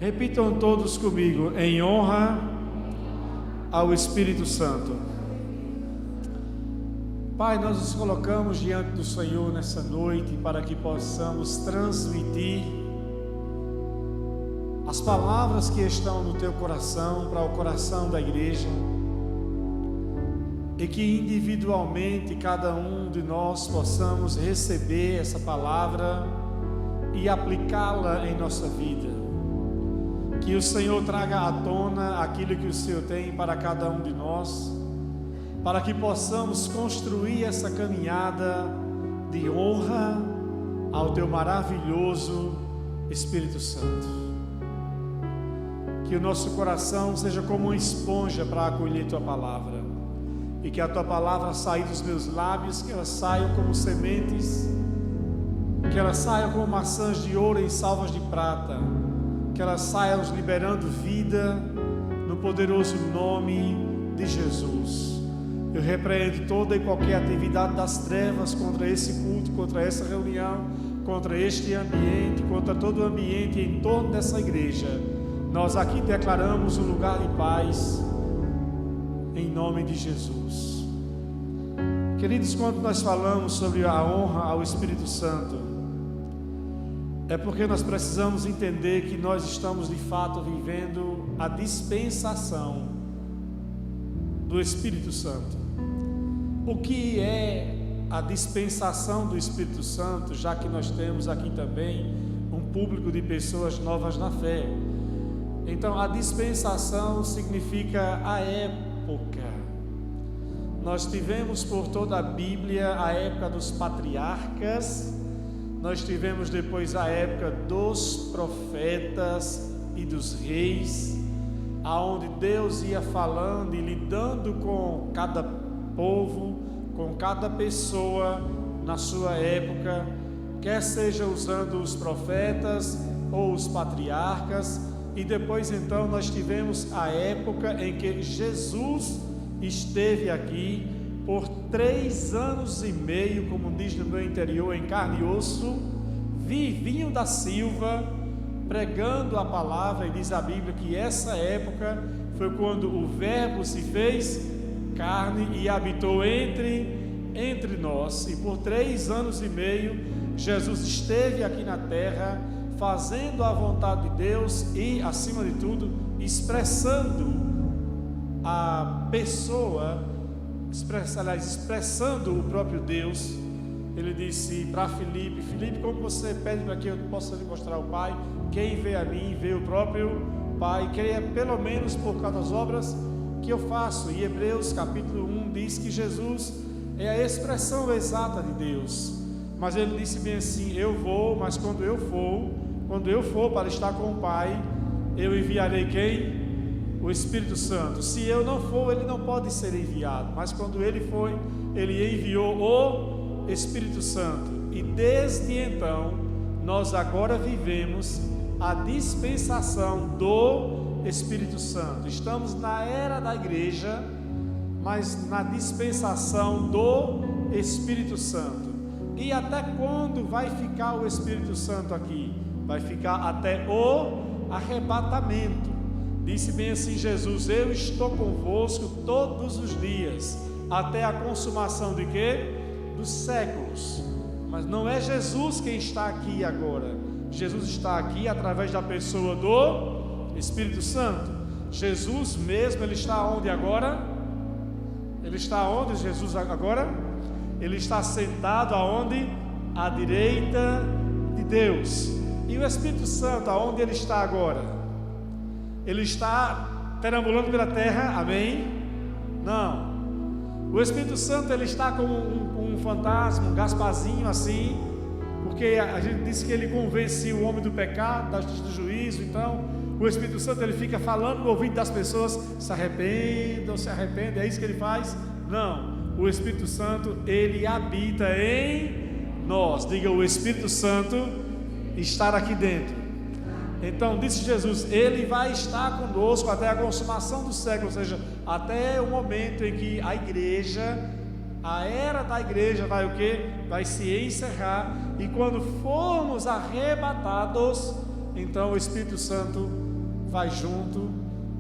Repitam todos comigo, em honra ao Espírito Santo. Pai, nós nos colocamos diante do Senhor nessa noite para que possamos transmitir as palavras que estão no teu coração para o coração da igreja, e que individualmente cada um de nós possamos receber essa palavra e aplicá-la em nossa vida. Que o Senhor traga à tona aquilo que o Senhor tem para cada um de nós, para que possamos construir essa caminhada de honra ao teu maravilhoso Espírito Santo. Que o nosso coração seja como uma esponja para acolher tua palavra, e que a tua palavra saia dos meus lábios, que ela saia como sementes, que ela saia como maçãs de ouro em salvas de prata, que ela saia nos liberando vida, no poderoso nome de Jesus. Eu repreendo toda e qualquer atividade das trevas contra esse culto, contra essa reunião, contra este ambiente, contra todo o ambiente em torno dessa igreja. Nós aqui declaramos um lugar de paz, em nome de Jesus. Queridos, quando nós falamos sobre a honra ao Espírito Santo, é porque nós precisamos entender que nós estamos de fato vivendo a dispensação do Espírito Santo. O que é a dispensação do Espírito Santo, já que nós temos aqui também um público de pessoas novas na fé? Então, a dispensação significa a época. Nós tivemos por toda a Bíblia a época dos patriarcas, nós tivemos depois a época dos profetas e dos reis, aonde Deus ia falando e lidando com cada povo, com cada pessoa na sua época, quer seja usando os profetas ou os patriarcas. E depois então nós tivemos a época em que Jesus esteve aqui por 3 anos e meio, como diz no meu interior, em carne e osso, vivinho da Silva, pregando a palavra. E diz a Bíblia que essa época foi quando o Verbo se fez carne e habitou entre nós. E por 3 anos e meio Jesus esteve aqui na terra, fazendo a vontade de Deus e, acima de tudo, expressando a pessoa, expressando o próprio Deus. Ele disse para Filipe: Filipe, como você pede para que eu possa lhe mostrar o Pai? Quem vê a mim, vê o próprio Pai. Creia pelo menos por causa das obras que eu faço. E Hebreus capítulo 1 diz que Jesus é a expressão exata de Deus. Mas ele disse bem assim: eu vou, mas quando eu for para estar com o Pai, eu enviarei quem? O Espírito Santo. Se eu não for, ele não pode ser enviado, mas quando ele foi, ele enviou o Espírito Santo. E desde então, nós agora vivemos a dispensação do Espírito Santo. Estamos na era da igreja, mas na dispensação do Espírito Santo. E até quando vai ficar o Espírito Santo aqui? Vai ficar até o arrebatamento. Disse bem assim Jesus: eu estou convosco todos os dias, até a consumação de quê? Dos séculos. Mas não é Jesus quem está aqui agora. Jesus está aqui através da pessoa do Espírito Santo. Jesus mesmo, ele está onde agora? Ele está onde Jesus agora? Ele está sentado aonde? À direita de Deus. E o Espírito Santo, aonde ele está agora? Ele está perambulando pela terra, amém? Não. O Espírito Santo, ele está como um fantasma, um Gasparzinho assim, porque a gente disse que ele convencia o homem do pecado, da justiça, do juízo. Então, o Espírito Santo, ele fica falando no ouvido das pessoas: se arrependam, é isso que ele faz? Não. O Espírito Santo, ele habita em nós. Diga: o Espírito Santo estar aqui dentro. Então disse Jesus: ele vai estar conosco até a consumação do século, ou seja, até o momento em que a igreja, a era da igreja vai o quê? Vai se encerrar. E quando formos arrebatados, então o Espírito Santo vai junto,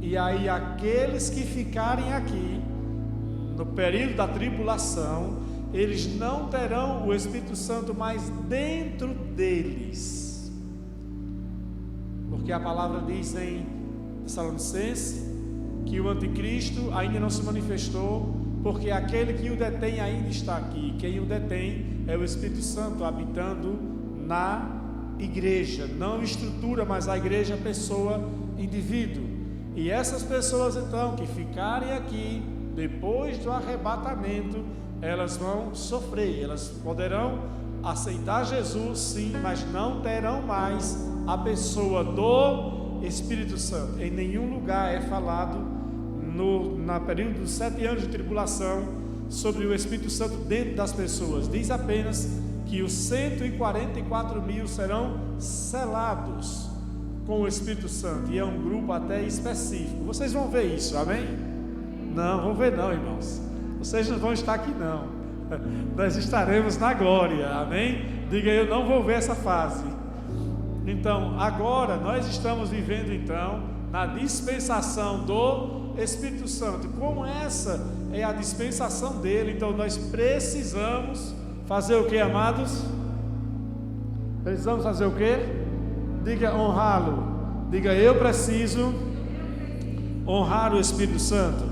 e aí aqueles que ficarem aqui, no período da tribulação, eles não terão o Espírito Santo mais dentro deles, porque a palavra diz em Tessalonicenses que o anticristo ainda não se manifestou, porque aquele que o detém ainda está aqui. Quem o detém é o Espírito Santo habitando na igreja, não estrutura, mas a igreja, pessoa, indivíduo. E essas pessoas então que ficarem aqui depois do arrebatamento, elas vão sofrer, elas poderão aceitar Jesus sim, mas não terão mais a pessoa do Espírito Santo. Em nenhum lugar é falado na período dos 7 anos de tribulação sobre o Espírito Santo dentro das pessoas. Diz apenas que os 144.000 serão selados com o Espírito Santo, e é um grupo até específico. Vocês vão ver isso, amém? Não, vão ver não, irmãos. Vocês não vão estar aqui não. Nós estaremos na glória, amém? Diga, eu não vou ver essa fase. Então, agora nós estamos vivendo então na dispensação do Espírito Santo. Como essa é a dispensação dele, então nós precisamos fazer o que, amados? Precisamos fazer o que? Diga, honrá-lo. Diga, eu preciso honrar o Espírito Santo.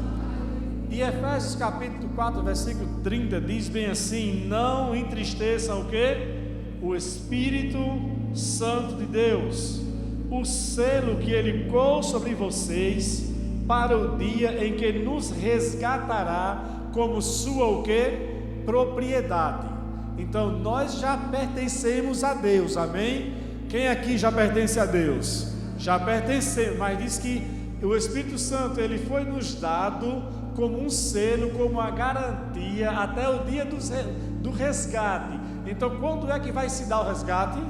E Efésios capítulo 4, versículo 30 diz bem assim: não entristeçam o que? O Espírito Santo de Deus, o selo que ele pôs sobre vocês para o dia em que nos resgatará como sua o que? Propriedade. Então nós já pertencemos a Deus, amém? Quem aqui já pertence a Deus? Já pertencemos, mas diz que o Espírito Santo ele foi nos dado como um selo, como uma garantia até o dia do resgate. Então quando é que vai se dar o resgate?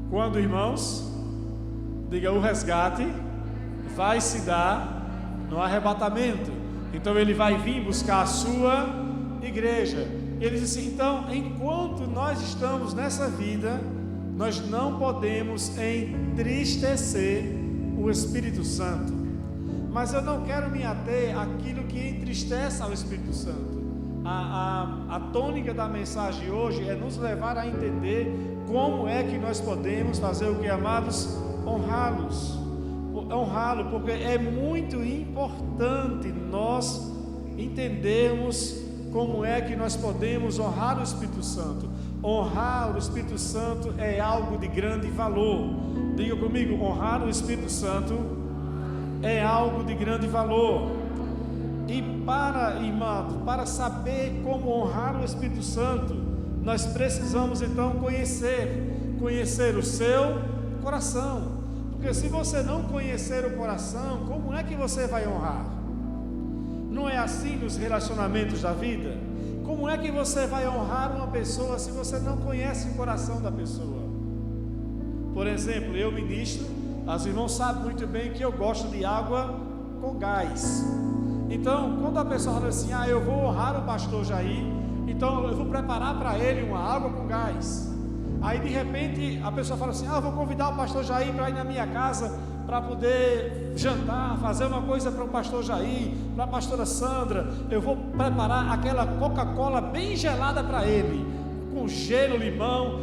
Quando, irmãos? Diga, o resgate vai se dar no arrebatamento. Então ele vai vir buscar a sua igreja. E ele diz assim: então, enquanto nós estamos nessa vida, nós não podemos entristecer o Espírito Santo. Mas eu não quero me ater àquilo que entristece ao Espírito Santo. A tônica da mensagem hoje é nos levar a entender como é que nós podemos fazer o que, amados? Honrá-lo, porque é muito importante nós entendermos como é que nós podemos honrar o Espírito Santo. Honrar o Espírito Santo é algo de grande valor. Diga comigo, honrar o Espírito Santo é algo de grande valor. E para saber como honrar o Espírito Santo, nós precisamos então conhecer o seu coração. Porque se você não conhecer o coração, como é que você vai honrar? Não é assim nos relacionamentos da vida? Como é que você vai honrar uma pessoa se você não conhece o coração da pessoa? Por exemplo, eu ministro, os irmãos sabem muito bem que eu gosto de água com gás. Então, quando a pessoa fala assim: eu vou honrar o pastor Jair, então eu vou preparar para ele uma água com gás. Aí de repente a pessoa fala assim: eu vou convidar o pastor Jair para ir na minha casa para poder jantar, fazer uma coisa para o pastor Jair, para a pastora Sandra. Eu vou preparar aquela Coca-Cola bem gelada para ele, com gelo, limão.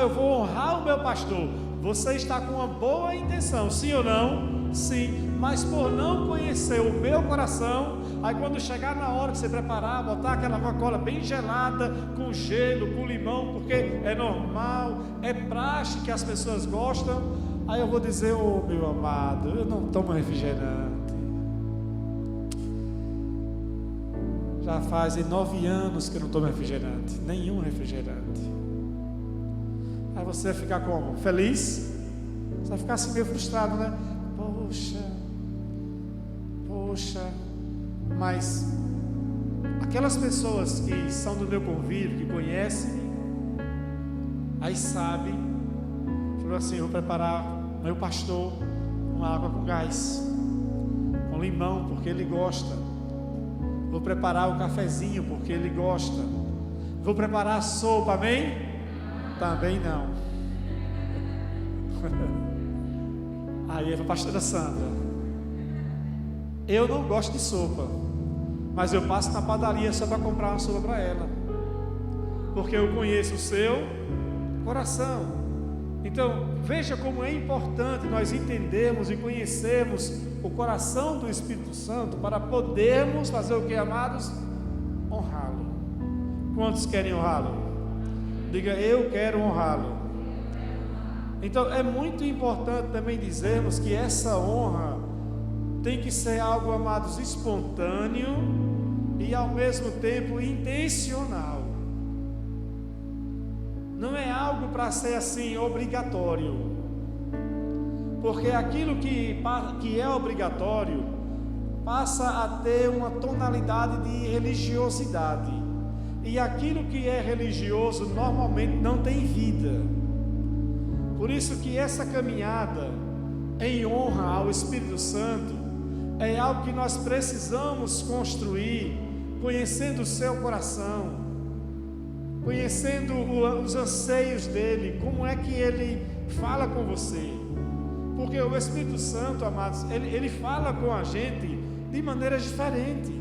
Eu vou honrar o meu pastor. Você está com uma boa intenção, sim ou não? Sim, mas por não conhecer o meu coração, aí quando chegar na hora que você preparar, botar aquela Coca-Cola bem gelada, com gelo, com limão, porque é normal, é praxe que as pessoas gostam, aí eu vou dizer: meu amado, eu não tomo refrigerante. Já fazem 9 anos que eu não tomo refrigerante, nenhum refrigerante. Aí você vai ficar como? Feliz? Você vai ficar assim meio frustrado, né? Poxa, mas aquelas pessoas que são do meu convívio, que conhecem, aí sabem, falou assim: eu vou preparar meu pastor uma água com gás, com limão, porque ele gosta. Vou preparar o cafezinho, porque ele gosta. Vou preparar a sopa, amém? Também não. Aí a pastora Sandra: eu não gosto de sopa, mas eu passo na padaria só para comprar uma sopa para ela, porque eu conheço o seu coração. Então, veja como é importante nós entendermos e conhecermos o coração do Espírito Santo para podermos fazer o que, amados? Honrá-lo. Quantos querem honrá-lo? Diga: eu quero honrá-lo. Então, é muito importante também dizermos que essa honra tem que ser algo, amados, espontâneo e ao mesmo tempo intencional. Não é algo para ser assim obrigatório, porque aquilo que é obrigatório passa a ter uma tonalidade de religiosidade, e aquilo que é religioso normalmente não tem vida. Por isso que essa caminhada em honra ao Espírito Santo é algo que nós precisamos construir, conhecendo o seu coração, conhecendo os anseios dele, como é que ele fala com você, porque o Espírito Santo, amados, ele fala com a gente de maneiras diferentes.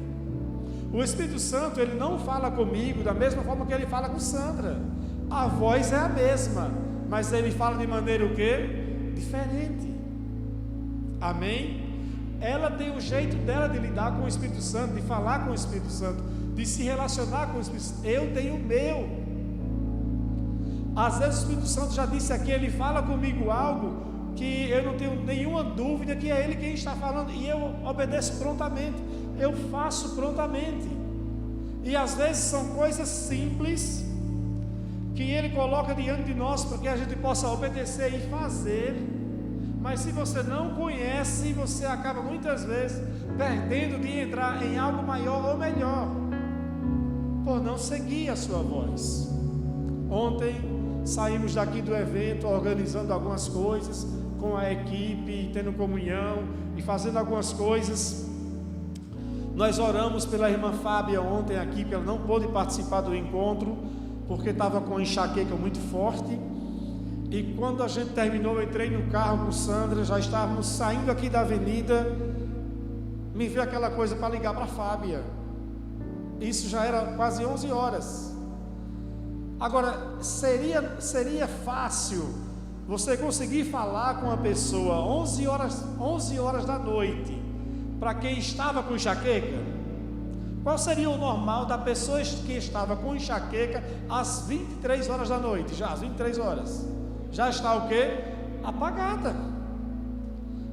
O Espírito Santo, ele não fala comigo da mesma forma que ele fala com Sandra. A voz é a mesma, mas ele fala de maneira o quê? Diferente. Amém? Ela tem o jeito dela de lidar com o Espírito Santo, de falar com o Espírito Santo, de se relacionar com o Espírito Santo. Eu tenho o meu. Às vezes o Espírito Santo já disse aqui, ele fala comigo algo que eu não tenho nenhuma dúvida que é ele quem está falando, e eu obedeço prontamente, eu faço prontamente. E às vezes são coisas simples que ele coloca diante de nós para que a gente possa obedecer e fazer. Mas se você não conhece, você acaba muitas vezes perdendo de entrar em algo maior ou melhor, por não seguir a sua voz. Ontem saímos daqui do evento organizando algumas coisas com a equipe, tendo comunhão e fazendo algumas coisas. Nós oramos pela irmã Fábia ontem aqui, porque ela não pôde participar do encontro porque estava com enxaqueca muito forte. E quando a gente terminou, eu entrei no carro com Sandra, já estávamos saindo aqui da avenida, me veio aquela coisa para ligar para a Fábia. Isso já era quase 11 horas. Agora, seria fácil você conseguir falar com uma pessoa 11 horas da noite, para quem estava com enxaqueca? Qual seria o normal da pessoa que estava com enxaqueca às 23 horas da noite? Já às 23 horas já está o quê? Apagada.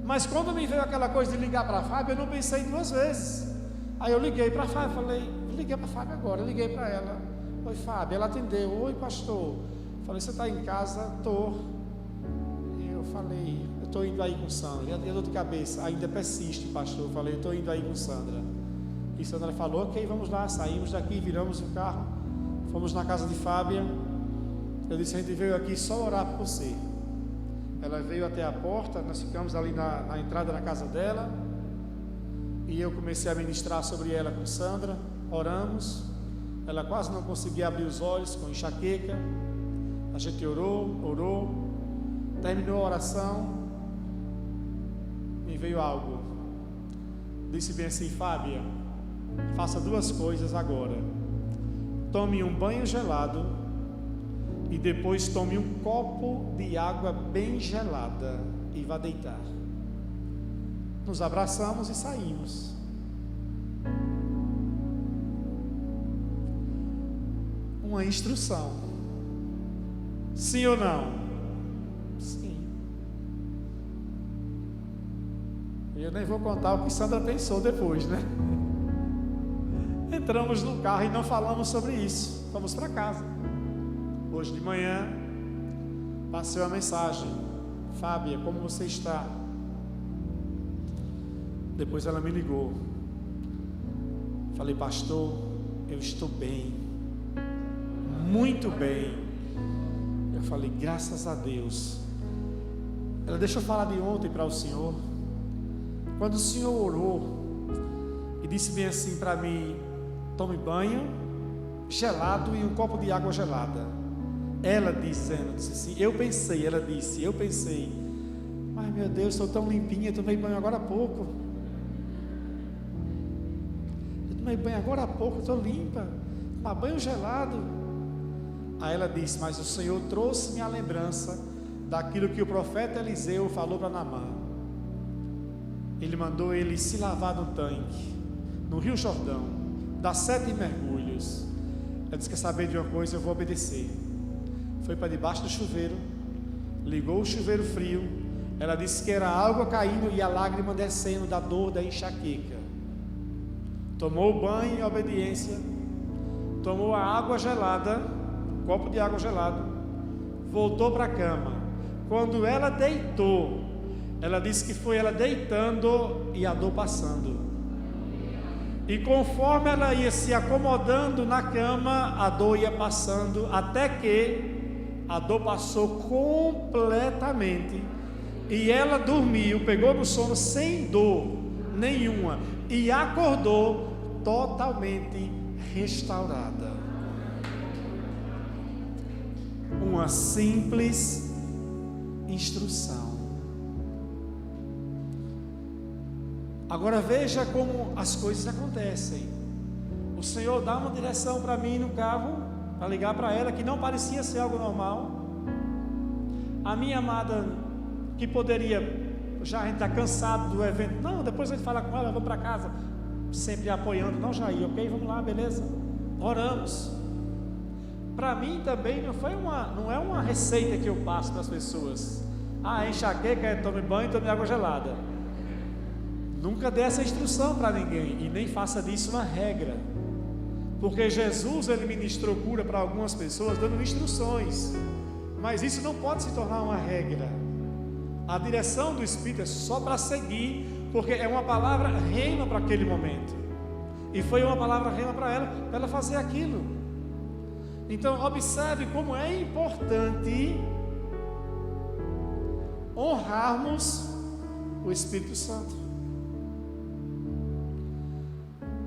Mas quando me veio aquela coisa de ligar para a Fábia, eu não pensei duas vezes. Aí eu liguei para a Fábia, liguei para a Fábia agora, liguei para ela. Oi, Fábia. Ela atendeu. Oi, pastor. Falei: você está em casa? Estou. Eu falei: eu estou indo aí com Sandra. E a dor de cabeça ainda persiste, pastor. Eu falei: eu estou indo aí com Sandra. E Sandra falou: ok, vamos lá. Saímos daqui, viramos o carro, fomos na casa de Fábia. Eu disse: a gente veio aqui só orar por você. Ela veio até a porta, nós ficamos ali na entrada da casa dela, e eu comecei a ministrar sobre ela com Sandra. Oramos. Ela quase não conseguia abrir os olhos, com enxaqueca. A gente orou, terminou a oração, me veio algo. Disse bem assim: Fábia, faça duas coisas agora. Tome um banho gelado e depois tome um copo de água bem gelada e vá deitar. Nos abraçamos e saímos. Uma instrução. Sim ou não? Sim. Eu nem vou contar o que Sandra pensou depois, né? Entramos no carro e não falamos sobre isso. Fomos para casa. Hoje de manhã passei uma mensagem: Fábia, como você está? Depois ela me ligou. Falei: pastor, eu estou bem, muito bem. Eu falei: graças a Deus. Ela: deixa eu falar de ontem para o senhor. Quando o senhor orou e disse bem assim para mim: tome banho gelado e um copo de água gelada. Ela disse assim, eu pensei, Mas meu Deus, estou tão limpinha, tomei banho agora há pouco. Eu tomei banho agora há pouco, estou limpa. Tomar banho gelado. Aí ela disse: mas o Senhor trouxe-me a lembrança daquilo que o profeta Eliseu falou para Naamã. Ele mandou ele se lavar no tanque, no Rio Jordão, dar 7 mergulhos. Ela disse: quer saber de uma coisa? Eu vou obedecer. Foi para debaixo do chuveiro, ligou o chuveiro frio. Ela disse que era a água caindo e a lágrima descendo da dor, da enxaqueca. Tomou o banho em obediência, tomou a água gelada, um copo de água gelada, voltou para a cama. Quando ela deitou, ela disse que foi ela deitando e a dor passando. E conforme ela ia se acomodando na cama, a dor ia passando, até que a dor passou completamente. E ela dormiu, pegou no sono sem dor nenhuma e acordou totalmente restaurada. Uma simples instrução. Agora veja como as coisas acontecem. O Senhor dá uma direção para mim no carro, para ligar para ela, que não parecia ser algo normal. A minha amada, que poderia, já a gente está cansado do evento, não, depois a gente fala com ela, vamos para casa, sempre apoiando, não, Jair, ok, vamos lá, beleza, oramos. Para mim também não é uma receita que eu passo para as pessoas. Enxaqueca, tome banho, tome água gelada. Nunca dê essa instrução para ninguém, e nem faça disso uma regra, porque Jesus, ele ministrou cura para algumas pessoas dando instruções, mas isso não pode se tornar uma regra. A direção do Espírito é só para seguir, porque é uma palavra rema para aquele momento, e foi uma palavra rema para ela fazer aquilo. Então observe como é importante honrarmos o Espírito Santo.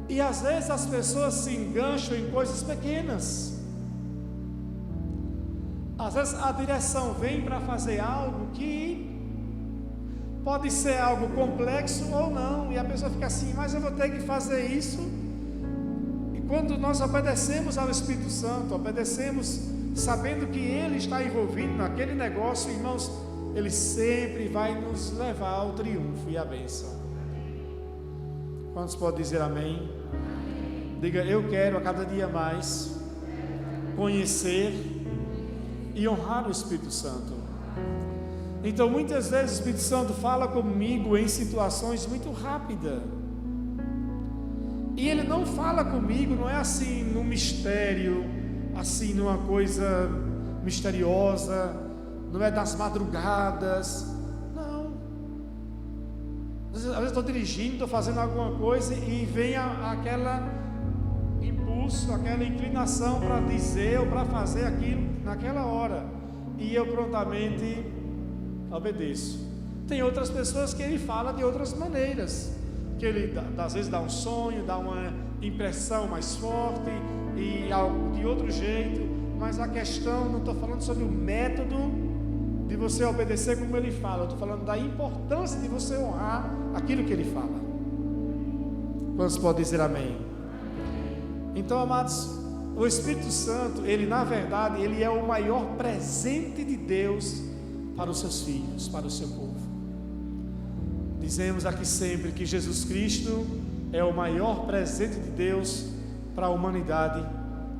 E às vezes as pessoas se engancham em coisas pequenas. Às vezes a direção vem para fazer algo que pode ser algo complexo ou não, e a pessoa fica assim: mas eu vou ter que fazer isso. E quando nós obedecemos ao Espírito Santo, obedecemos sabendo que Ele está envolvido naquele negócio, irmãos, Ele sempre vai nos levar ao triunfo e à bênção. Quantos podem dizer amém? Diga: eu quero a cada dia mais conhecer e honrar o Espírito Santo. Então muitas vezes o Espírito Santo fala comigo em situações muito rápidas, e Ele não fala comigo, não é assim num mistério, assim numa coisa misteriosa, não é das madrugadas, não. Às vezes estou dirigindo, estou fazendo alguma coisa e vem aquela impulso, aquela inclinação para dizer ou para fazer aquilo naquela hora, e eu prontamente obedeço. Tem outras pessoas que Ele fala de outras maneiras, que Ele às vezes dá um sonho, dá uma impressão mais forte e algo de outro jeito, mas a questão, não estou falando sobre o método de você obedecer como Ele fala, eu estou falando da importância de você honrar aquilo que Ele fala. Quantos podem dizer amém? Então, amados, o Espírito Santo, Ele na verdade, Ele é o maior presente de Deus para os seus filhos, para o seu povo. Dizemos aqui sempre que Jesus Cristo é o maior presente de Deus para a humanidade,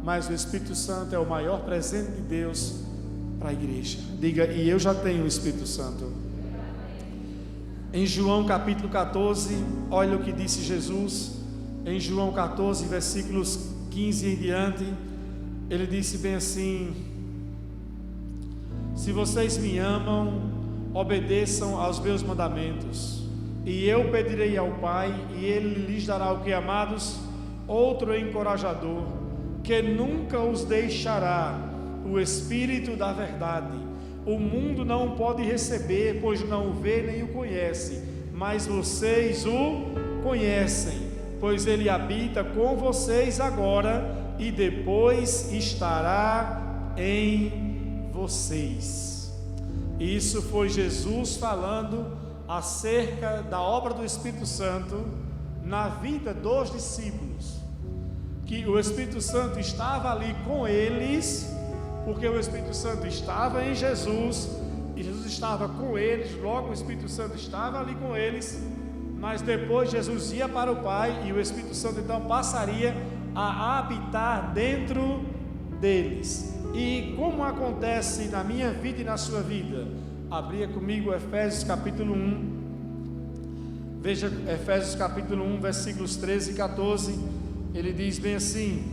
mas o Espírito Santo é o maior presente de Deus para a igreja. Diga: e eu já tenho o Espírito Santo. Em João capítulo 14, olha o que disse Jesus. Em João 14, versículos 15 em diante, Ele disse bem assim: se vocês me amam, obedeçam aos meus mandamentos, e eu pedirei ao Pai, e Ele lhes dará o que, amados? Outro encorajador, que nunca os deixará, o Espírito da verdade. O mundo não pode receber, pois não o vê nem o conhece, mas vocês o conhecem, pois Ele habita com vocês agora e depois estará em vocês. E isso foi Jesus falando acerca da obra do Espírito Santo na vida dos discípulos, que o Espírito Santo estava ali com eles, porque o Espírito Santo estava em Jesus, e Jesus estava com eles, logo o Espírito Santo estava ali com eles, mas depois Jesus ia para o Pai, e o Espírito Santo então passaria a habitar dentro deles. E como acontece na minha vida e na sua vida? Abria comigo Efésios capítulo 1, veja Efésios capítulo 1, versículos 13 e 14, ele diz bem assim: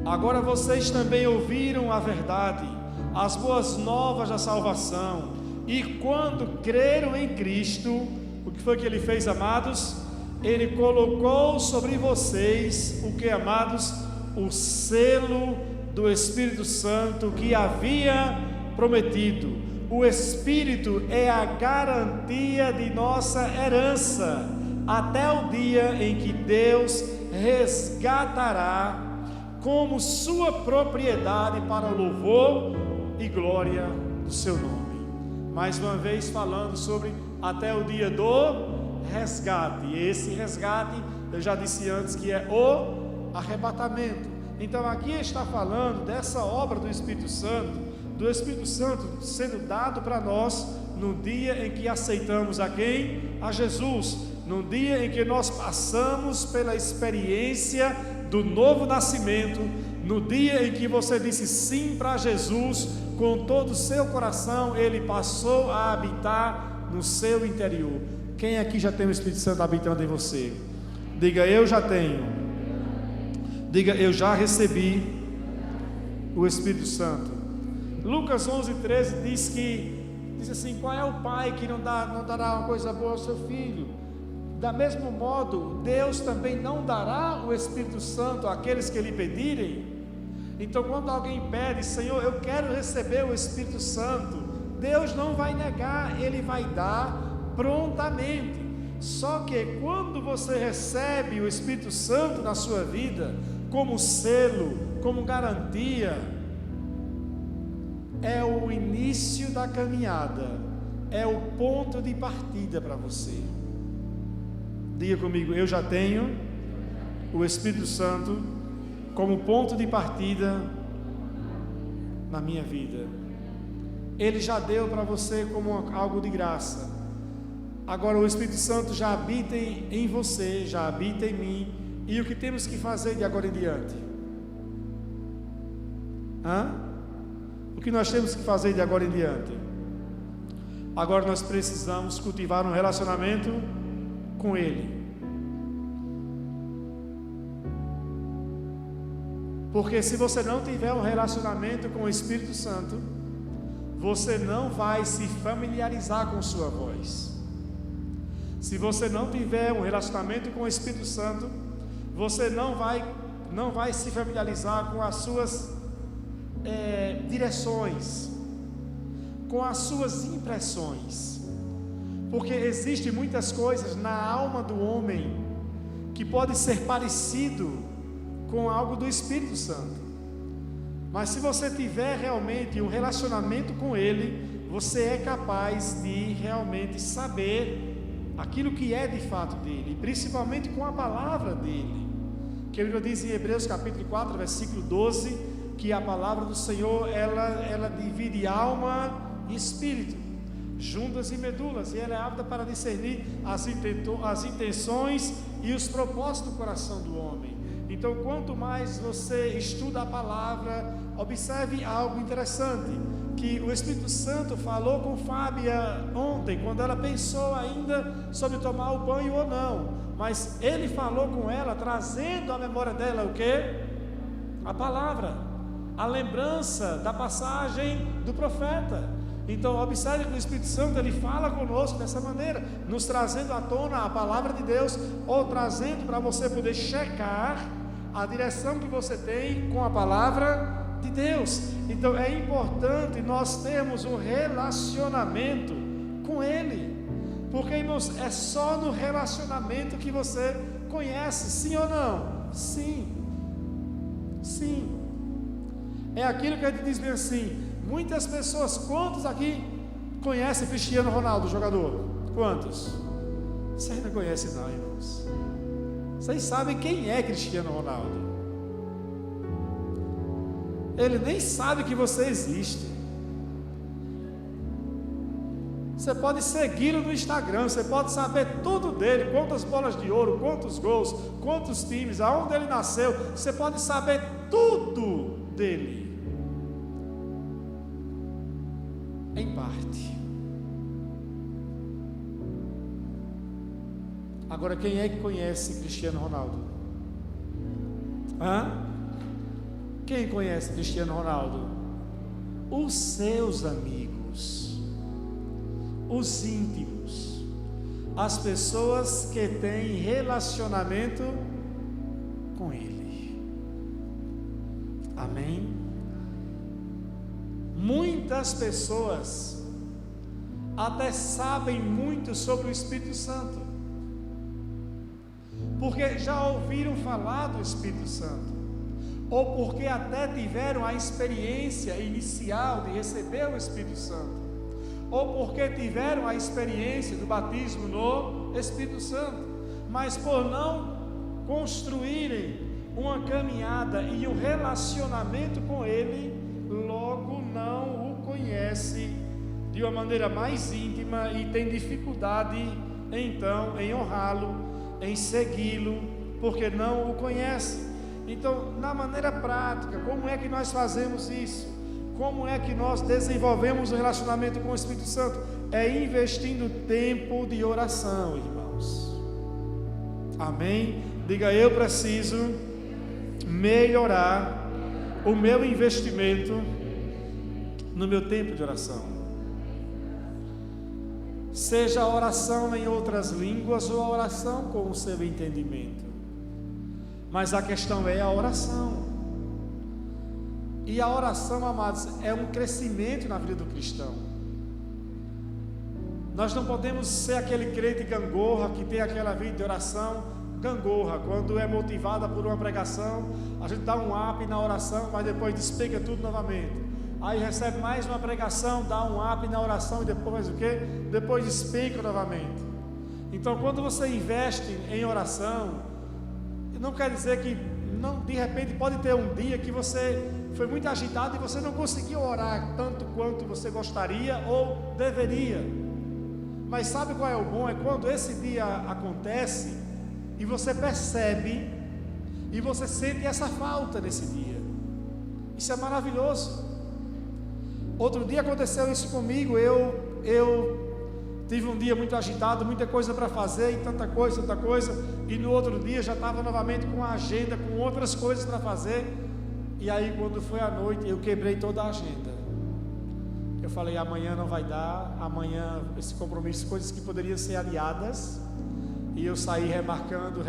agora vocês também ouviram a verdade, as boas novas da salvação, e quando creram em Cristo, o que foi que ele fez, amados? Ele colocou sobre vocês, o que, amados? O selo do Espírito Santo que havia prometido. O Espírito é a garantia de nossa herança, até o dia em que Deus resgatará como sua propriedade para o louvor e glória do seu nome. Mais uma vez falando sobre até o dia do resgate. E esse resgate, eu já disse antes, que é o arrebatamento. Então aqui está falando dessa obra do Espírito Santo, sendo dado para nós no dia em que aceitamos a quem? A Jesus. No dia em que nós passamos pela experiência do novo nascimento, no dia em que você disse sim para Jesus com todo o seu coração, ele passou a habitar no seu interior. Quem aqui já tem o Espírito Santo habitando em você? Diga, eu já tenho. Diga, eu já recebi o Espírito Santo. Lucas 11:13 diz assim: qual é o pai que não dará uma coisa boa ao seu filho? Da mesmo modo, Deus também não dará o Espírito Santo àqueles que lhe pedirem. Então, quando alguém pede, Senhor, eu quero receber o Espírito Santo, Deus não vai negar, Ele vai dar prontamente. Só que quando você recebe o Espírito Santo na sua vida, como selo, como garantia, é o início da caminhada, é o ponto de partida para você. Diga comigo, eu já tenho o Espírito Santo como ponto de partida na minha vida. Ele já deu para você como algo de graça. Agora o Espírito Santo já habita em você, já habita em mim. E o que temos que fazer de agora em diante? O que nós temos que fazer de agora em diante? Agora nós precisamos cultivar um relacionamento com Ele. Porque se você não tiver um relacionamento com o Espírito Santo, você não vai se familiarizar com sua voz. Se você não tiver um relacionamento com o Espírito Santo, você não vai se familiarizar com as suas direções, com as suas impressões, porque existem muitas coisas na alma do homem que pode ser parecido com algo do Espírito Santo, mas se você tiver realmente um relacionamento com Ele, você é capaz de realmente saber aquilo que é de fato dele, principalmente com a palavra dele, que a Bíblia diz em Hebreus capítulo 4, versículo 12, que a palavra do Senhor, ela divide alma e espírito, juntas e medulas, e ela é apta para discernir as intenções e os propósitos do coração do homem. Então, quanto mais você estuda a palavra, observe algo interessante, que o Espírito Santo falou com Fábia ontem, quando ela pensou ainda sobre tomar o banho ou não, mas Ele falou com ela, trazendo à memória dela o quê? A palavra, a lembrança da passagem do profeta. Então observe que o Espírito Santo, ele fala conosco dessa maneira, nos trazendo à tona a palavra de Deus, ou trazendo para você poder checar a direção que você tem com a palavra de Deus. Então é importante nós termos um relacionamento com Ele, porque, irmãos, é só no relacionamento que você conhece, sim ou não? Sim, sim. É aquilo que a gente diz bem assim: Muitas pessoas, quantos aqui conhecem Cristiano Ronaldo, jogador? Quantos? Vocês não conhecem não, irmãos. Vocês sabem quem é Cristiano Ronaldo. Ele nem sabe que você existe. Você pode segui-lo no Instagram, você pode saber tudo dele, quantas bolas de ouro, quantos gols, quantos times, aonde ele nasceu, você pode saber tudo dele. Em parte. Agora, quem é que conhece Cristiano Ronaldo? Quem conhece Cristiano Ronaldo? Os seus amigos, os íntimos, as pessoas que têm relacionamento com Ele. Amém? Muitas pessoas até sabem muito sobre o Espírito Santo, porque já ouviram falar do Espírito Santo, ou porque até tiveram a experiência inicial de receber o Espírito Santo, ou porque tiveram a experiência do batismo no Espírito Santo, mas por não construírem uma caminhada e um relacionamento com Ele, logo não o conhece de uma maneira mais íntima e tem dificuldade então em honrá-lo, em segui-lo, porque não o conhece. Então, na maneira prática, como é que nós fazemos isso? Como é que nós desenvolvemos o relacionamento com o Espírito Santo? É investindo tempo de oração, irmãos. Amém? Diga: eu preciso melhorar o meu investimento no meu tempo de oração. Seja a oração em outras línguas ou a oração com o seu entendimento, mas a questão é a oração. E a oração, amados, é um crescimento na vida do cristão. Nós não podemos ser aquele crente gangorra que tem aquela vida de oração gangorra. Quando é motivada por uma pregação, a gente dá um up na oração, mas depois despenca tudo novamente. Aí recebe mais uma pregação, dá um up na oração e depois o quê? Depois despenca novamente. Então, quando você investe em oração, não quer dizer que não, de repente pode ter um dia que você foi muito agitado e você não conseguiu orar tanto quanto você gostaria ou deveria. Mas sabe qual é o bom? É quando esse dia acontece e você percebe e você sente essa falta nesse dia. Isso é maravilhoso. Outro dia aconteceu isso comigo. Eu tive um dia muito agitado, muita coisa para fazer, e tanta coisa, e no outro dia já estava novamente com a agenda, com outras coisas para fazer. E aí, quando foi à noite, eu quebrei toda a agenda. Eu falei: amanhã não vai dar, amanhã esse compromisso, coisas que poderiam ser aliadas. E eu saí remarcando,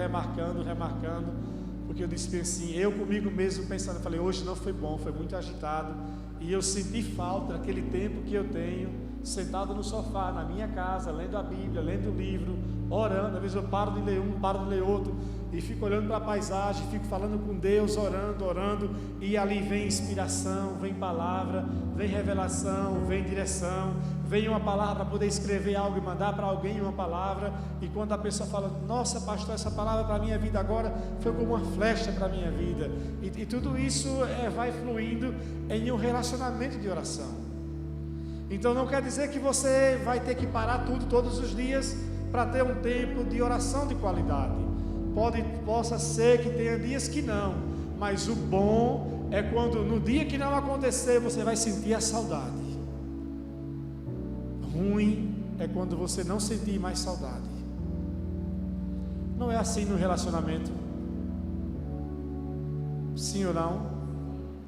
porque eu disse assim, eu comigo mesmo pensando, eu falei: hoje não foi bom, foi muito agitado. E eu senti falta daquele tempo que eu tenho sentado no sofá, na minha casa, lendo a Bíblia, lendo o livro, orando. Às vezes eu paro de ler um, paro de ler outro, e fico olhando para a paisagem, fico falando com Deus, orando, e ali vem inspiração, vem palavra, vem revelação, vem direção, vem uma palavra para poder escrever algo e mandar para alguém uma palavra. E quando a pessoa fala: nossa, pastor, essa palavra para a minha vida agora foi como uma flecha para a minha vida, e tudo isso vai fluindo em um relacionamento de oração. Então não quer dizer que você vai ter que parar tudo todos os dias para ter um tempo de oração de qualidade. Possa ser que tenha dias que não, mas o bom é quando no dia que não acontecer você vai sentir a saudade. Ruim é quando você não sentir mais saudade. Não é assim no relacionamento? Sim ou não?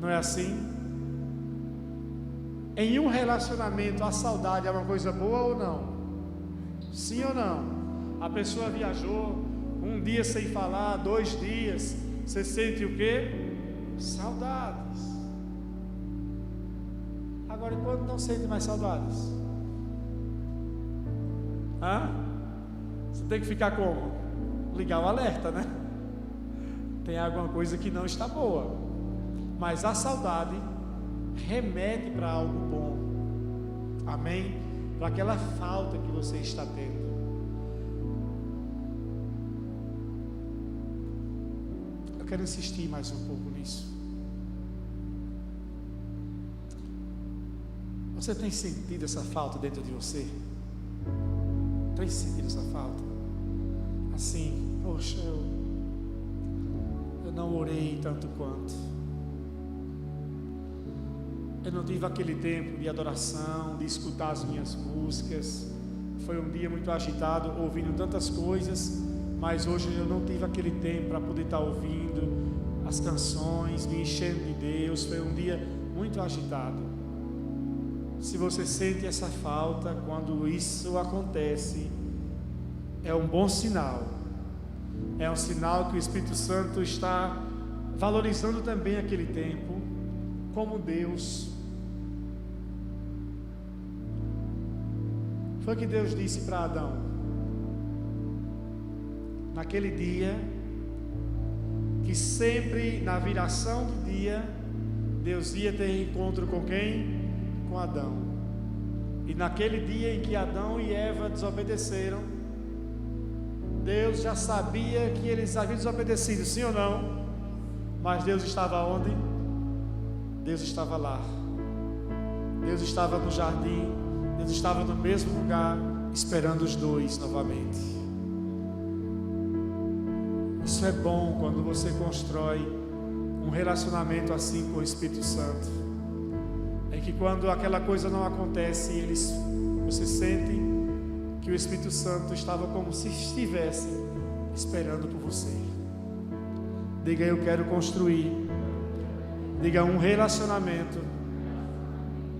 Não é assim? Em um relacionamento, a saudade é uma coisa boa ou não? Sim ou não? A pessoa viajou um dia sem falar, 2 dias, você sente o quê? Saudades. Agora, e quando não sente mais saudades? Você tem que ficar como? Ligar o alerta, né? Tem alguma coisa que não está boa. Mas a saudade, remete para algo bom. Amém? Para aquela falta que você está tendo. Eu quero insistir mais um pouco nisso. Você tem sentido essa falta dentro de você? Tem sentido essa falta? Assim, poxa, eu não orei tanto quanto. Eu não tive aquele tempo de adoração, de escutar as minhas músicas. Foi um dia muito agitado, ouvindo tantas coisas, mas hoje eu não tive aquele tempo para poder estar ouvindo as canções, me enchendo de Deus. Foi um dia muito agitado. Se você sente essa falta, quando isso acontece, é um bom sinal. É um sinal que o Espírito Santo está valorizando também aquele tempo, como Deus. Foi o que Deus disse para Adão. Naquele dia, que sempre na viração do dia, Deus ia ter encontro com quem? Com Adão. E naquele dia em que Adão e Eva desobedeceram, Deus já sabia que eles haviam desobedecido, sim ou não? Mas Deus estava onde? Deus estava lá. Deus estava no jardim. Deus estava no mesmo lugar, esperando os dois novamente. Isso é bom quando você constrói um relacionamento assim com o Espírito Santo. É que quando aquela coisa não acontece, você sente que o Espírito Santo estava como se estivesse esperando por você. Diga: eu quero construir. Diga: um relacionamento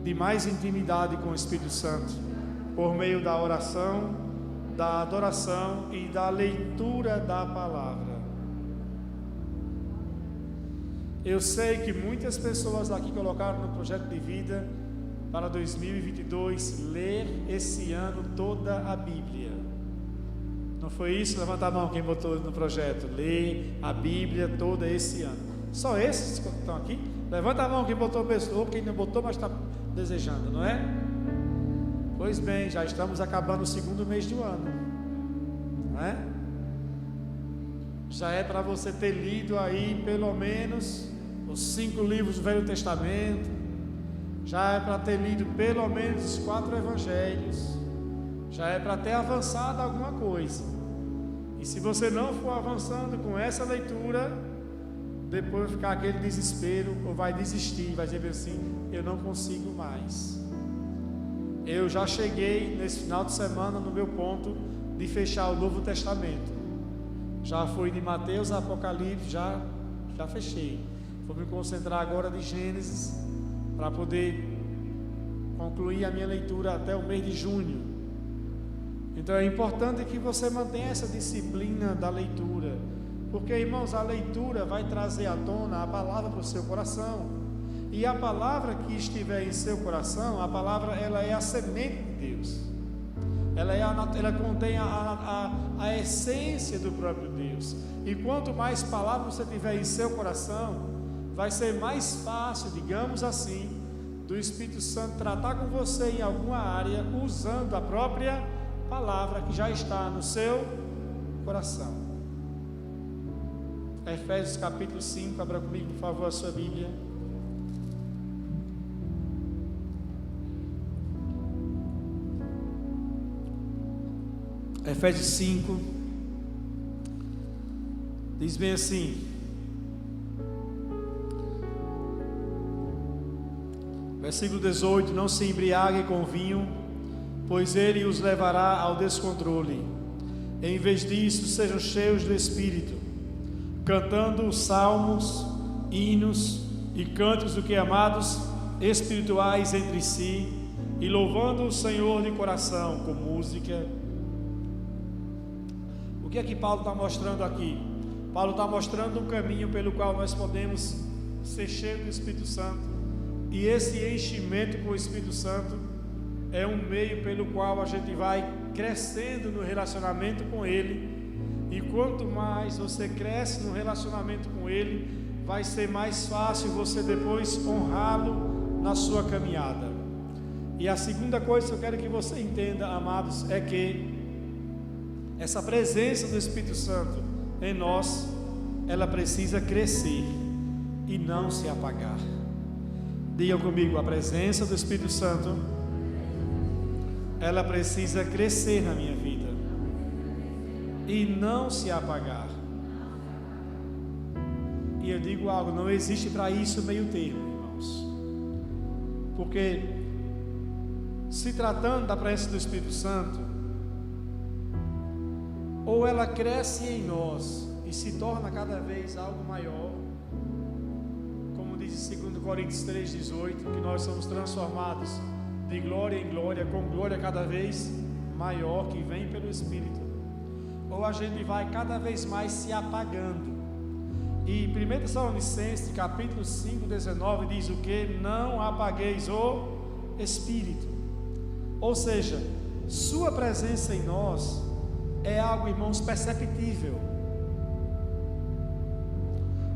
de mais intimidade com o Espírito Santo, por meio da oração, da adoração e da leitura da palavra. Eu sei que muitas pessoas aqui colocaram no projeto de vida para 2022 ler esse ano toda a Bíblia. Não foi isso? Levanta a mão quem botou no projeto: ler a Bíblia toda esse ano. Só esses que estão aqui? Levanta a mão quem botou, ou quem não botou, mas está desejando, não é? Pois bem, já estamos acabando o segundo mês do ano, não é? Já é para você ter lido aí pelo menos os 5 livros do Velho Testamento. Já é para ter lido pelo menos os 4 evangelhos. Já é para ter avançado alguma coisa. E se você não for avançando com essa leitura, depois vai ficar aquele desespero, ou vai desistir, vai dizer assim: eu não consigo mais. Eu já cheguei nesse final de semana no meu ponto de fechar o Novo Testamento. Já fui de Mateus a Apocalipse, já fechei. Vou me concentrar agora de Gênesis, para poder concluir a minha leitura até o mês de junho. Então é importante que você mantenha essa disciplina da leitura, porque, irmãos, a leitura vai trazer à tona a palavra para o seu coração. E a palavra que estiver em seu coração, a palavra, ela é a semente de Deus. Ela contém a essência do próprio Deus. E quanto mais palavra você tiver em seu coração, vai ser mais fácil, digamos assim, do Espírito Santo tratar com você em alguma área, usando a própria palavra que já está no seu coração. Efésios capítulo 5, abra comigo, por favor, a sua Bíblia. Efésios 5 diz bem assim: versículo 18: não se embriague com vinho, pois ele os levará ao descontrole. Em vez disso, sejam cheios do Espírito, cantando salmos, hinos e cantos do que, amados, espirituais entre si, e louvando o Senhor de coração com música. O que é que Paulo está mostrando aqui? Paulo está mostrando um caminho pelo qual nós podemos ser cheios do Espírito Santo, e esse enchimento com o Espírito Santo é um meio pelo qual a gente vai crescendo no relacionamento com Ele. E quanto mais você cresce no relacionamento com Ele, vai ser mais fácil você depois honrá-lo na sua caminhada. E a segunda coisa que eu quero que você entenda, amados, é que essa presença do Espírito Santo em nós, ela precisa crescer e não se apagar. Diga comigo, a presença do Espírito Santo, ela precisa crescer na minha vida e não se apagar. E eu digo algo, não existe para isso meio termo, irmãos. Porque se tratando da presença do Espírito Santo, ou ela cresce em nós e se torna cada vez algo maior, como diz em 2 Coríntios 3,18, que nós somos transformados de glória em glória, com glória cada vez maior, que vem pelo Espírito, ou a gente vai cada vez mais se apagando. E 1 Tessalonicenses capítulo 5, 19 diz o que? Não apagueis o Espírito. Ou seja, sua presença em nós é algo, irmãos, perceptível.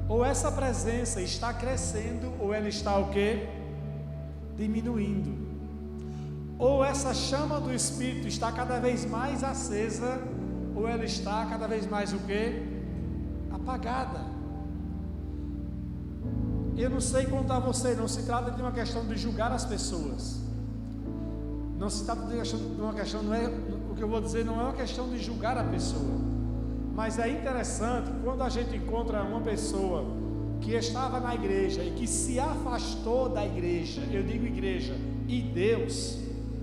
Ou essa presença está crescendo, ou ela está o quê? Diminuindo. Ou essa chama do Espírito está cada vez mais acesa, ou ela está cada vez mais o quê? Apagada. Eu não sei contar a você, não se trata de uma questão de julgar as pessoas. Não se trata de uma questão, não é, o que eu vou dizer não é uma questão de julgar a pessoa. Mas é interessante quando a gente encontra uma pessoa que estava na igreja e que se afastou da igreja, eu digo igreja e Deus,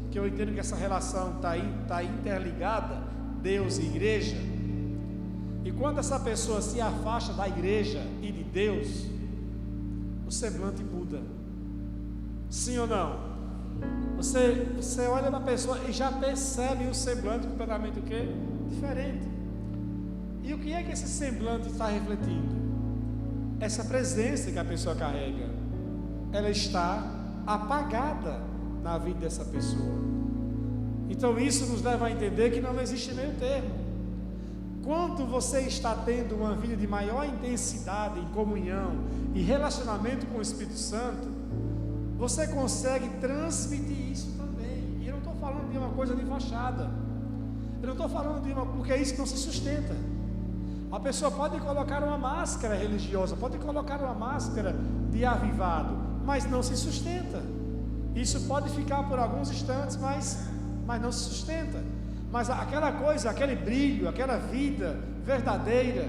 que eu entendo que essa relação está interligada, Deus e igreja. E quando essa pessoa se afasta da igreja e de Deus, o semblante muda. Sim ou não? Você olha para a pessoa e já percebe o semblante completamente o quê? Diferente. E o que é que esse semblante está refletindo? Essa presença que a pessoa carrega, ela está apagada na vida dessa pessoa. Então isso nos leva a entender que não existe meio termo. Quando você está tendo uma vida de maior intensidade em comunhão e relacionamento com o Espírito Santo, você consegue transmitir isso também. E eu não estou falando de uma coisa de fachada. Eu não estou falando de uma, porque isso não se sustenta. A pessoa pode colocar uma máscara religiosa, pode colocar uma máscara de avivado, mas não se sustenta. Isso pode ficar por alguns instantes, mas não se sustenta. Mas aquela coisa, aquele brilho, aquela vida verdadeira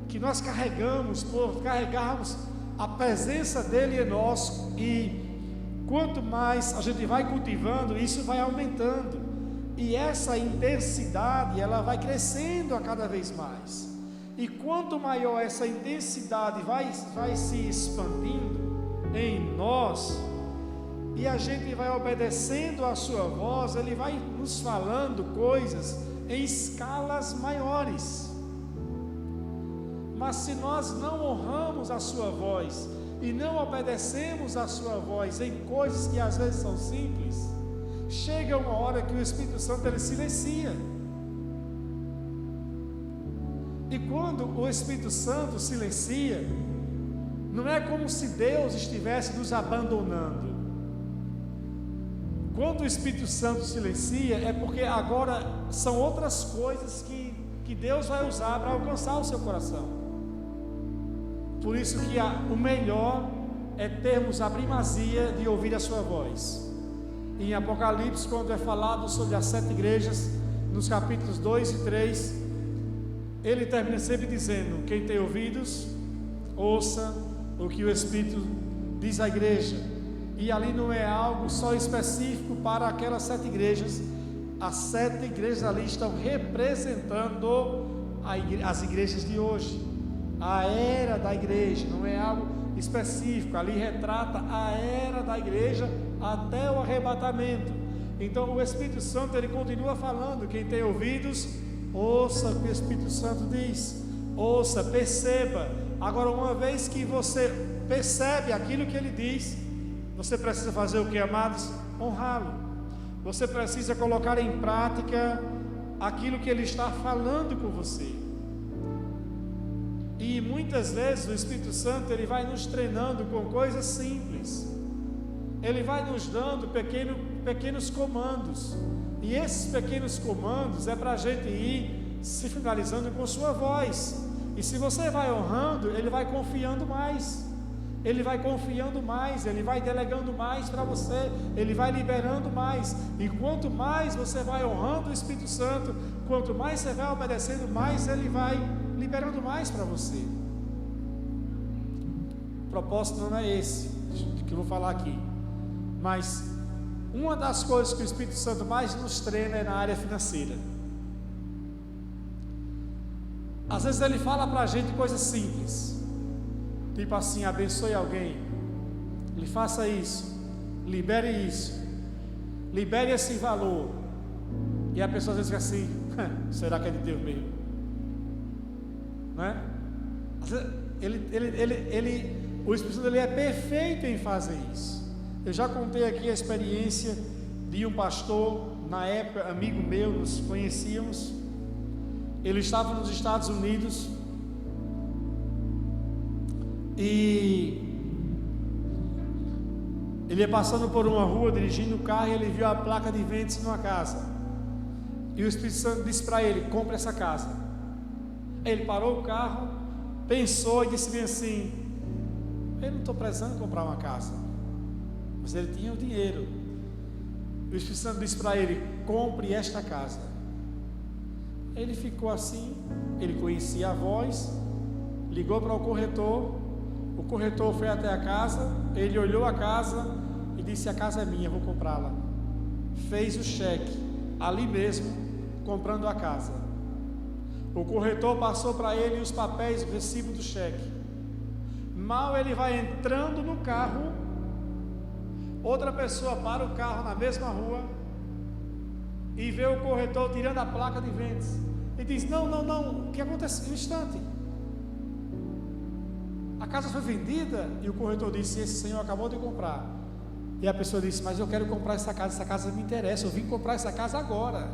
que nós carregamos, por carregarmos a presença dele em nós, e quanto mais a gente vai cultivando, isso vai aumentando, e essa intensidade ela vai crescendo a cada vez mais. E quanto maior essa intensidade vai se expandindo em nós, e a gente vai obedecendo a sua voz, ele vai nos falando coisas em escalas maiores. Mas se nós não honramos a sua voz e não obedecemos a sua voz em coisas que às vezes são simples, chega uma hora que o Espírito Santo ele silencia. E quando o Espírito Santo silencia, não é como se Deus estivesse nos abandonando. Quando o Espírito Santo silencia, é porque agora são outras coisas que Deus vai usar para alcançar o seu coração. Por isso que o melhor é termos a primazia de ouvir a sua voz. Em Apocalipse, quando é falado sobre as 7 igrejas, nos capítulos 2 e 3, ele termina sempre dizendo: quem tem ouvidos, ouça o que o Espírito diz à igreja. E ali não é algo só específico para aquelas 7 igrejas. As 7 igrejas ali estão representando as igrejas de hoje. A era da igreja, não é algo específico, ali retrata a era da igreja até o arrebatamento. Então o Espírito Santo ele continua falando: quem tem ouvidos, ouça o que o Espírito Santo diz, ouça, perceba. Agora, uma vez que você percebe aquilo que ele diz, você precisa fazer o que, amados? Honrá-lo. Você precisa colocar em prática aquilo que ele está falando com você. E muitas vezes o Espírito Santo ele vai nos treinando com coisas simples. Ele vai nos dando pequenos comandos, e esses pequenos comandos é para a gente ir se finalizando com sua voz. E se você vai honrando, Ele vai confiando mais, Ele vai confiando mais, Ele vai delegando mais para você, Ele vai liberando mais. E quanto mais você vai honrando o Espírito Santo, quanto mais você vai obedecendo, mais Ele vai liberando mais para você. O propósito não é esse que eu vou falar aqui, mas uma das coisas que o Espírito Santo mais nos treina é na área financeira. Às vezes Ele fala para a gente coisas simples, tipo assim: abençoe alguém, Ele faça isso, libere isso, libere esse valor. E a pessoa às vezes fica assim: será que é de Deus mesmo? Não é? O Espírito Santo, ele é perfeito em fazer isso. Eu já contei aqui a experiência de um pastor, na época amigo meu, nos conhecíamos. Ele estava nos Estados Unidos e ele ia passando por uma rua, dirigindo o carro, e ele viu a placa de vende-se numa casa. E o Espírito Santo disse para ele: compre essa casa. Ele parou o carro, pensou e disse bem assim: eu não estou precisando comprar uma casa. Mas ele tinha o dinheiro. O Espírito Santo disse para ele: compre esta casa. Ele ficou assim, ele conhecia a voz, ligou para o corretor foi até a casa, ele olhou a casa e disse: a casa é minha, vou comprá-la. Fez o cheque, ali mesmo, comprando a casa. O corretor passou para ele os papéis, o recibo do cheque. Mal ele vai entrando no carro, outra pessoa para o carro na mesma rua e vê o corretor tirando a placa de vendas e diz: não, o que acontece? Um instante, a casa foi vendida. E o corretor disse: esse senhor acabou de comprar. E a pessoa disse: mas eu quero comprar essa casa me interessa, eu vim comprar essa casa agora.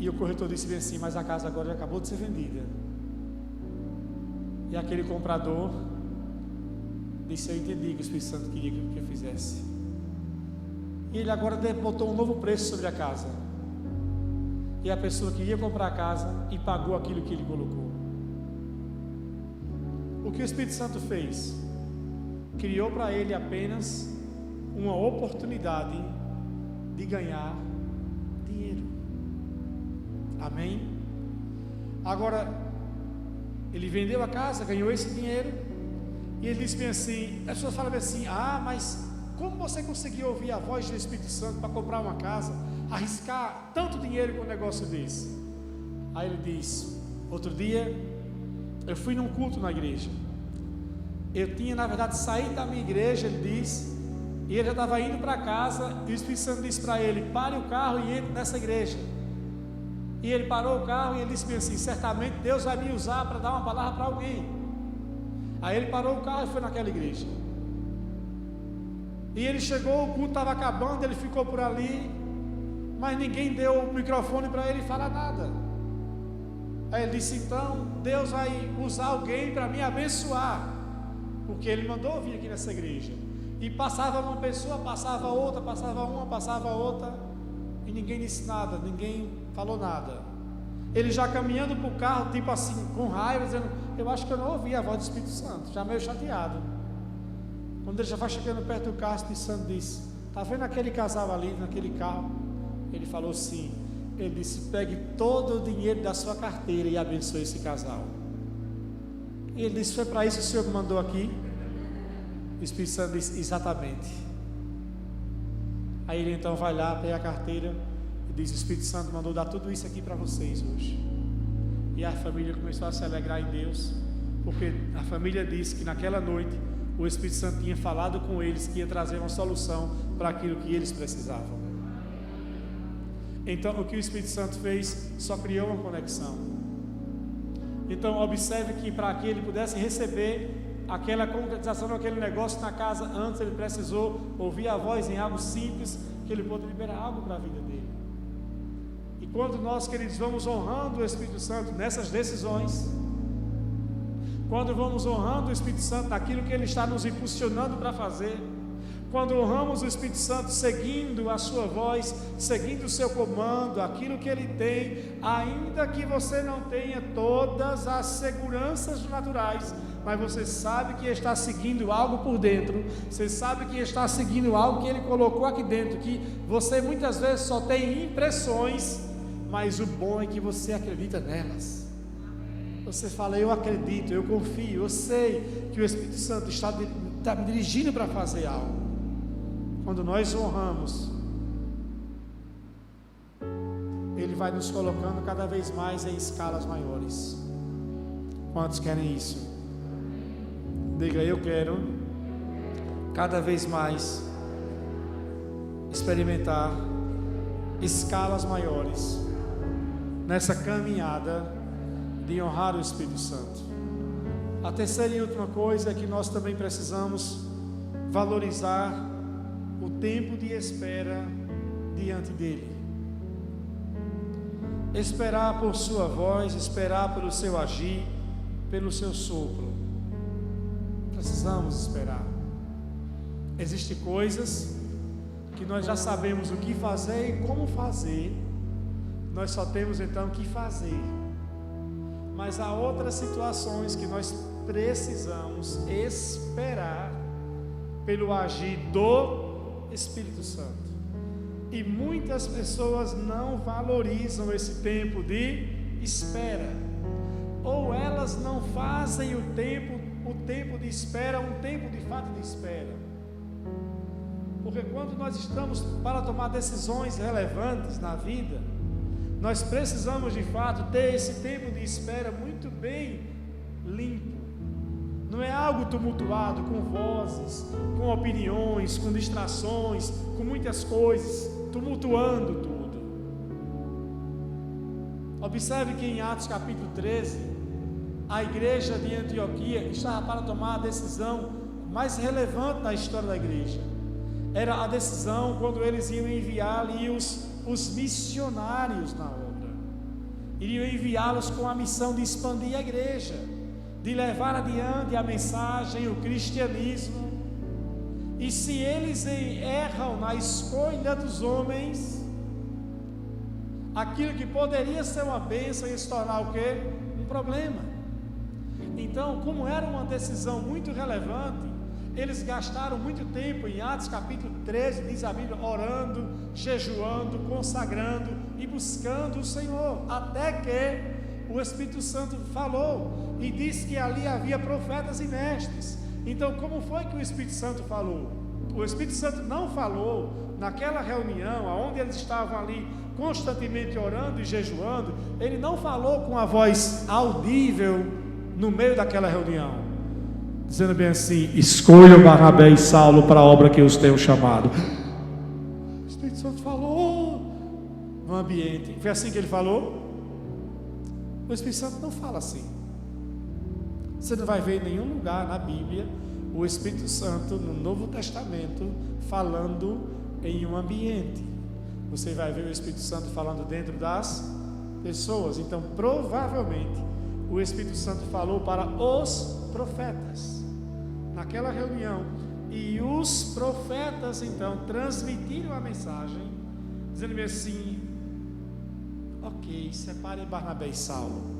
E o corretor disse bem assim: mas a casa agora já acabou de ser vendida. E aquele comprador disse: eu entendi que o Espírito Santo queria que eu fizesse. E ele agora botou um novo preço sobre a casa. E a pessoa queria comprar a casa e pagou aquilo que ele colocou. O que o Espírito Santo fez? Criou para ele apenas uma oportunidade de ganhar dinheiro. Amém? Agora, ele vendeu a casa, ganhou esse dinheiro, e ele disse bem assim, as pessoas falam assim: ah, mas como você conseguiu ouvir a voz do Espírito Santo para comprar uma casa, arriscar tanto dinheiro com um negócio desse? Aí ele diz: outro dia eu fui num culto na igreja, eu tinha na verdade saído da minha igreja, ele diz, e ele já estava indo para casa, e o Espírito Santo disse para ele: pare o carro e entre nessa igreja. E ele parou o carro e ele disse assim: certamente Deus vai me usar para dar uma palavra para alguém. Aí ele parou o carro e foi naquela igreja. E ele chegou, o culto estava acabando, ele ficou por ali, mas ninguém deu o microfone para ele falar nada. Aí ele disse: então Deus vai usar alguém para me abençoar, porque ele mandou vir aqui nessa igreja. E passava uma pessoa, passava outra, passava uma, passava outra, e ninguém disse nada, ninguém falou nada. Ele já caminhando para o carro, tipo assim, com raiva, dizendo: eu acho que eu não ouvi a voz do Espírito Santo, já meio chateado. Quando ele já vai chegando perto do carro, o Espírito Santo disse: está vendo aquele casal ali, naquele carro? Ele falou sim. Ele disse: pegue todo o dinheiro da sua carteira e abençoe esse casal. E ele disse: foi para isso que o Senhor me mandou aqui? O Espírito Santo disse: exatamente. Aí ele então vai lá, pega a carteira e diz: o Espírito Santo mandou dar tudo isso aqui para vocês hoje. E a família começou a se alegrar em Deus, porque a família disse que naquela noite o Espírito Santo tinha falado com eles que ia trazer uma solução para aquilo que eles precisavam. Então o que o Espírito Santo fez? Só criou uma conexão. Então observe que para que ele pudesse receber aquela concretização daquele negócio na casa, antes ele precisou ouvir a voz em algo simples, que ele pôde liberar algo para a vida dele. E quando nós, queridos, vamos honrando o Espírito Santo nessas decisões, quando vamos honrando o Espírito Santo naquilo que ele está nos impulsionando para fazer, quando honramos o Espírito Santo, seguindo a sua voz, seguindo o seu comando, aquilo que ele tem, ainda que você não tenha todas as seguranças naturais, mas você sabe que está seguindo algo por dentro, você sabe que está seguindo algo que ele colocou aqui dentro, que você muitas vezes só tem impressões, mas o bom é que você acredita nelas. Você fala: eu acredito, eu confio, eu sei que o Espírito Santo está me dirigindo para fazer algo. Quando nós honramos, ele vai nos colocando cada vez mais em escalas maiores. Quantos querem isso? Diga: eu quero cada vez mais experimentar escalas maiores nessa caminhada de honrar o Espírito Santo. A terceira e última coisa é que nós também precisamos valorizar o tempo de espera diante dele. Esperar por sua voz, esperar pelo seu agir, pelo seu sopro. Precisamos esperar. Existem coisas que nós já sabemos o que fazer e como fazer, nós só temos então que fazer. Mas há outras situações que nós precisamos esperar pelo agir do Espírito Santo. E muitas pessoas não valorizam esse tempo de espera, ou elas não fazem o tempo de espera um tempo de fato de espera. Porque quando nós estamos para tomar decisões relevantes na vida, nós precisamos de fato ter esse tempo de espera muito bem limpo. Não é algo tumultuado, com vozes, com opiniões, com distrações, com muitas coisas, tumultuando tudo. Observe que em Atos capítulo 13, a igreja de Antioquia estava para tomar a decisão mais relevante na história da igreja. Era a decisão quando eles iam enviar ali os missionários na obra. Iriam enviá-los com a missão de expandir a igreja, de levar adiante a mensagem, o cristianismo. E se eles erram na escolha dos homens, aquilo que poderia ser uma bênção ia se tornar o quê? Um problema. Então, como era uma decisão muito relevante, eles gastaram muito tempo em Atos capítulo 13, diz a Bíblia, orando, jejuando, consagrando e buscando o Senhor, até que o Espírito Santo falou e disse que ali havia profetas e mestres. Então, como foi que o Espírito Santo falou? O Espírito Santo não falou naquela reunião, onde eles estavam ali constantemente orando e jejuando. Ele não falou com a voz audível no meio daquela reunião, dizendo bem assim: escolham Barnabé e Saulo para a obra que eu os tenho chamado. O Espírito Santo falou no ambiente. Foi assim que ele falou? O Espírito Santo não fala assim. Você não vai ver em nenhum lugar na Bíblia o Espírito Santo no Novo Testamento falando em um ambiente. Você vai ver o Espírito Santo falando dentro das pessoas. Então, provavelmente, o Espírito Santo falou para os profetas naquela reunião, e os profetas então transmitiram a mensagem, dizendo assim: ok, separem Barnabé e Saulo.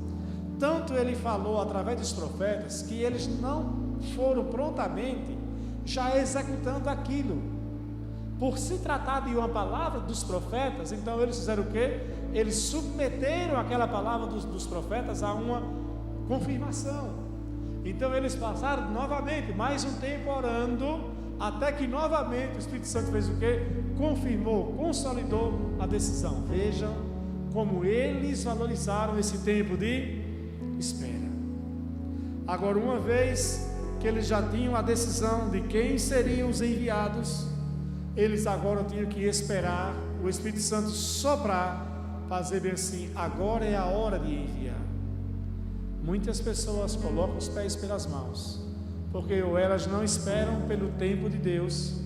Tanto ele falou através dos profetas que eles não foram prontamente já executando aquilo. Por se tratar de uma palavra dos profetas, então eles fizeram o quê? Eles submeteram aquela palavra dos profetas a uma confirmação. Então eles passaram novamente mais um tempo orando, até que novamente o Espírito Santo fez o quê? Confirmou, consolidou a decisão. Vejam como eles valorizaram esse tempo de espera. Agora, uma vez que eles já tinham a decisão de quem seriam os enviados, eles agora tinham que esperar o Espírito Santo soprar, fazer bem assim: agora é a hora de enviar. Muitas pessoas colocam os pés pelas mãos, porque ou elas não esperam pelo tempo de Deus,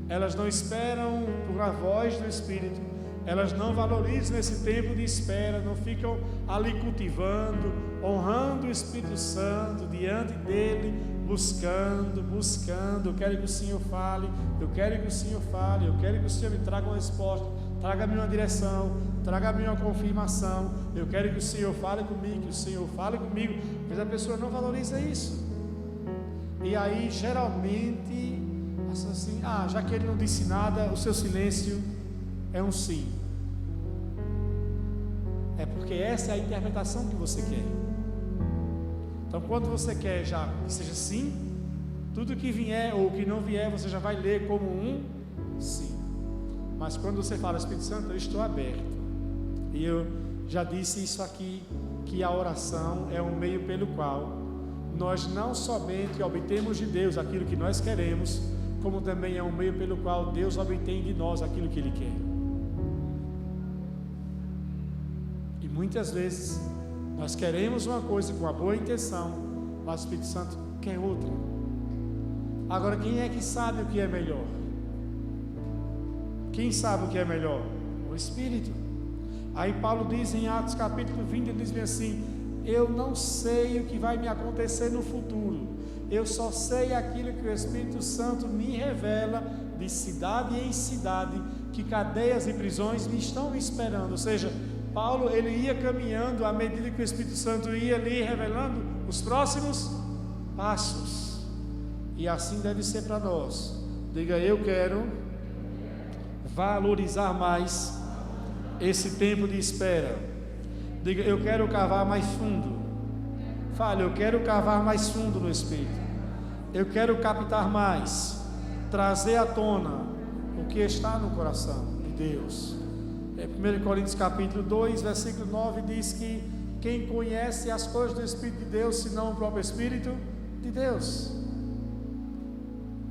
elas não esperam por a voz do Espírito, elas não valorizam esse tempo de espera, não ficam ali cultivando, honrando o Espírito Santo diante dele, buscando. Eu quero que o Senhor fale, eu quero que o Senhor me traga uma resposta, traga-me uma direção, traga-me uma confirmação, eu quero que o Senhor fale comigo, mas a pessoa não valoriza isso. E aí geralmente assim, já que ele não disse nada, o seu silêncio é um sim. É porque essa é a interpretação que você quer. Então quando você quer já que seja sim, tudo que vier ou que não vier, você já vai ler como um sim. Mas quando você fala Espírito Santo, eu estou aberto. E eu já disse isso aqui, que a oração é um meio pelo qual nós não somente obtemos de Deus aquilo que nós queremos, como também é um meio pelo qual Deus obtém de nós aquilo que Ele quer. E muitas vezes nós queremos uma coisa com uma boa intenção, mas o Espírito Santo quer outra. Agora, quem é que sabe o que é melhor? Quem sabe o que é melhor? O Espírito. Aí Paulo diz em Atos capítulo 20, ele diz bem assim: eu não sei o que vai me acontecer no futuro, eu só sei aquilo que o Espírito Santo me revela de cidade em cidade, que cadeias e prisões me estão esperando. Ou seja, Paulo ele ia caminhando à medida que o Espírito Santo ia ali revelando os próximos passos. E assim deve ser para nós. Diga: eu quero valorizar mais esse tempo de espera. Diga: eu quero cavar mais fundo. Fale: eu quero cavar mais fundo no Espírito. Eu quero captar mais, trazer à tona o que está no coração de Deus. 1 Coríntios capítulo 2, versículo 9 diz que quem conhece as coisas do Espírito de Deus, senão o próprio Espírito de Deus.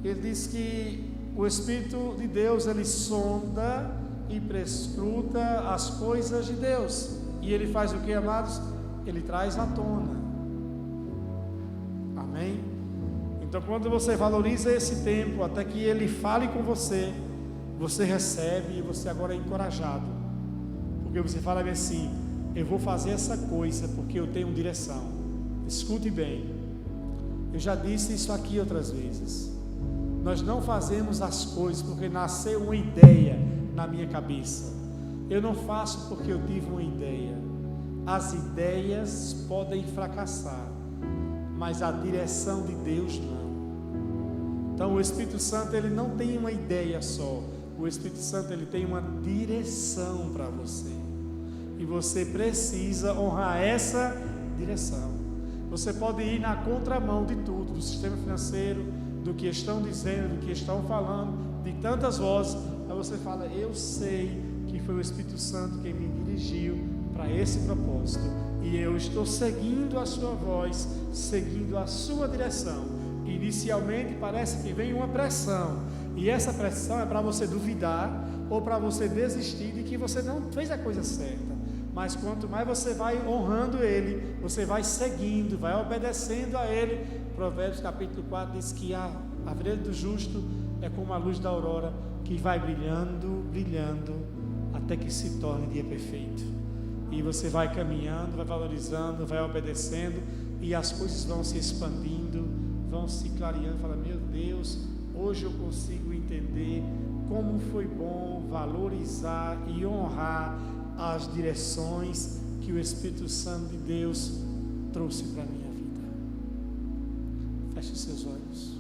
Ele diz que o Espírito de Deus, ele sonda e prescruta as coisas de Deus. E ele faz o que, amados? Ele traz à tona. Amém? Então quando você valoriza esse tempo, até que ele fale com você, você recebe e você agora é encorajado. Porque você fala bem assim: eu vou fazer essa coisa porque eu tenho direção. Escute bem. Eu já disse isso aqui outras vezes. Nós não fazemos as coisas porque nasceu uma ideia na minha cabeça. Eu não faço porque eu tive uma ideia. As ideias podem fracassar, mas a direção de Deus não. Então o Espírito Santo ele não tem uma ideia só. O Espírito Santo ele tem uma direção para você. E você precisa honrar essa direção. Você pode ir na contramão de tudo, do sistema financeiro, do que estão dizendo, do que estão falando, de tantas vozes. Aí você fala: eu sei que foi o Espírito Santo quem me dirigiu para esse propósito, e eu estou seguindo a sua voz, seguindo a sua direção. Inicialmente parece que vem uma pressão, e essa pressão é para você duvidar ou para você desistir de que você não fez a coisa certa. Mas quanto mais você vai honrando Ele, você vai seguindo, vai obedecendo a Ele. Provérbios capítulo 4 diz que a vereda do justo é como a luz da aurora, que vai brilhando, brilhando, até que se torne dia perfeito. E você vai caminhando, vai valorizando, vai obedecendo, e as coisas vão se expandindo, vão se clareando. Fala: meu Deus, hoje eu consigo entender como foi bom valorizar e honrar as direções que o Espírito Santo de Deus trouxe para a minha vida. Feche os seus olhos.